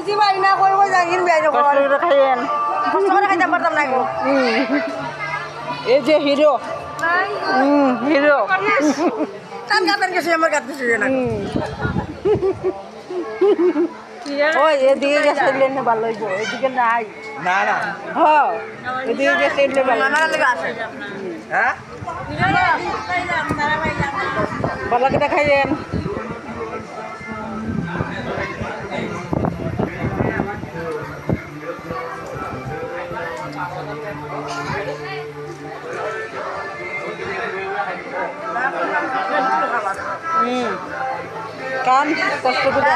বুঝি পাই না করবো জাগির বিয়াই কষ্ট করে খাইয়েন কষ্ট করে খাইতে পারতাম না গো এই যে হিরো হিরো টান গাতান গেছে আমার গাত কিছু না ওই এদিকে গেছে এলে ভালো হইব এদিকে নাই না না হ্যাঁ এদিকে গেছে এলে ভালো আমার লাগে আছে হ্যাঁ ভালো করে খাইয়েন কান কষ্ট করে